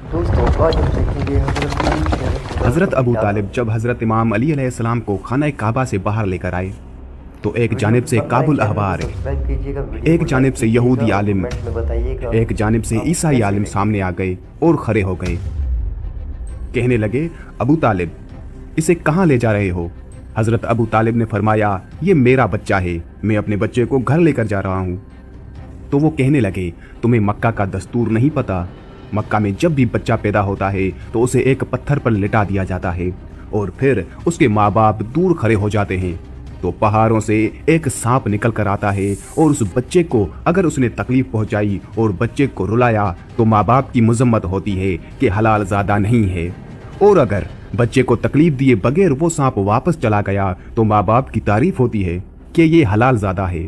दोस्तों आज हम देखेंगे हजरत हज़रत अबू तालिब जब हज़रत इमाम अली अलैहिस्सलाम को खाना काबा से बाहर लेकर आए तो एक जानिब से काबुल अहबार, एक जानिब से यहूदी आलिम, एक जानिब से ईसाई आलिम सामने आ गए और खड़े हो गए। कहने लगे, अबू तालिब इसे कहाँ ले जा रहे हो? हज़रत अबू तालिब ने फरमाया, ये मेरा बच्चा है, मैं अपने बच्चे को घर लेकर जा रहा हूँ। तो वो कहने लगे, तुम्हें मक्का का दस्तूर नहीं पता? मक्का में जब भी बच्चा पैदा होता है तो उसे एक पत्थर पर लिटा दिया जाता है और फिर उसके माँ बाप दूर खड़े हो जाते हैं तो पहाड़ों से एक सांप निकल कर आता है और उस बच्चे को अगर उसने तकलीफ पहुंचाई और बच्चे को रुलाया तो माँ बाप की मजम्मत होती है कि हलाल ज़ादा नहीं है, और अगर बच्चे को तकलीफ दिए बगैर वो सांप वापस चला गया तो माँ बाप की तारीफ होती है कि ये हलाल ज़ादा है।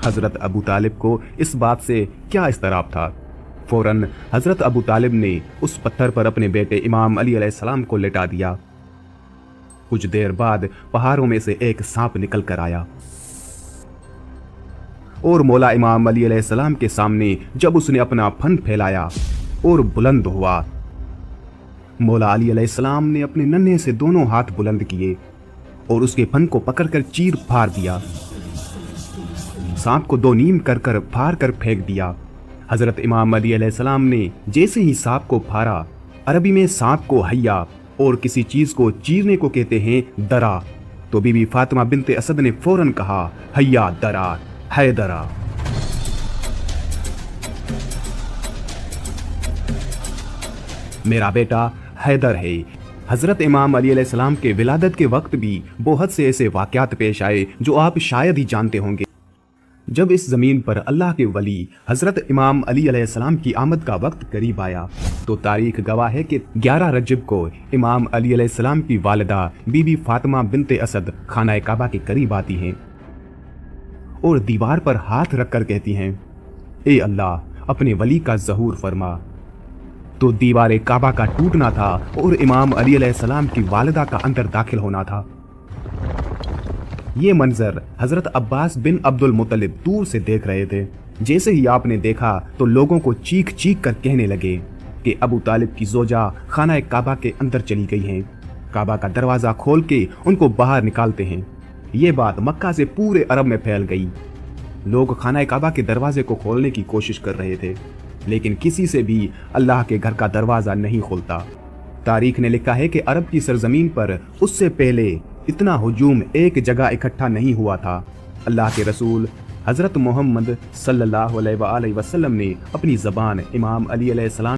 हज़रत अबू तालिब को इस बात से क्या इस्तराब था। फौरन हज़रत अबू तालिब ने उस पत्थर पर अपने बेटे इमाम अली अलैहिस्सलाम को लेटा दिया। कुछ देर बाद पहाड़ों में से एक सांप निकल कर आया और मौला इमाम अली अलैहिस्सलाम के सामने जब उसने अपना फन फैलाया और बुलंद हुआ, मौला अली अलैहिस्सलाम ने अपने नन्हे से दोनों हाथ बुलंद किए और उसके फन को पकड़कर चीर फाड़ दिया। सांप को दो नीम कर कर फाड़ कर फेंक दिया। हज़रत इमाम अली अलैहिस्सलाम ने जैसे ही सांप को फाड़ा, अरबी में सांप को हय्या और किसी चीज को चीरने को कहते हैं दरा, तो बीबी फातिमा बिनते असद ने फौरन कहा, हय्या दरा है दरा। मेरा बेटा हैदर है। हज़रत इमाम अली अलैहिस्सलाम के विलादत के वक्त भी बहुत से ऐसे वाक़यात पेश आए जो आप शायद ही जानते होंगे। जब इस ज़मीन पर अल्लाह के वली हज़रत इमाम अली अलैहिस्सलाम की आमद का वक्त करीब आया तो तारीख गवाह है कि 11 रजब को इमाम अली अलैहिस्सलाम की वालिदा बीबी फातिमा बिनते असद खाना काबा के करीब आती हैं और दीवार पर हाथ रखकर कहती हैं, ए अल्लाह अपने वली का ज़हूर फरमा। तो दीवार काबा का टूटना था और इमाम अली अलैहिस्सलाम की वालिदा का अंदर दाखिल होना था। ये मंजर हज़रत अब्बास बिन अब्दुल मुत्तलिब दूर से देख रहे थे। जैसे ही आपने देखा तो लोगों को चीख चीख कर कहने लगे कि अबू तालिब की ज़ोजा खाना काबा के अंदर चली गई हैं। काबा का दरवाज़ा खोल के उनको बाहर निकालते हैं। ये बात मक्का से पूरे अरब में फैल गई। लोग खाना काबा के दरवाजे को खोलने की कोशिश कर रहे थे लेकिन किसी से भी अल्लाह के घर का दरवाज़ा नहीं खुलता। तारीख ने लिखा है कि अरब की सरजमीन पर उससे पहले इतना हुजूम एक जगह इकट्ठा नहीं हुआ था। अल्लाह के रसूल हज़रत मोहम्मद सल्लल्लाहु अलैहि वसल्लम ने अपनी ज़बान इमाम अली अलैहिस्सलाम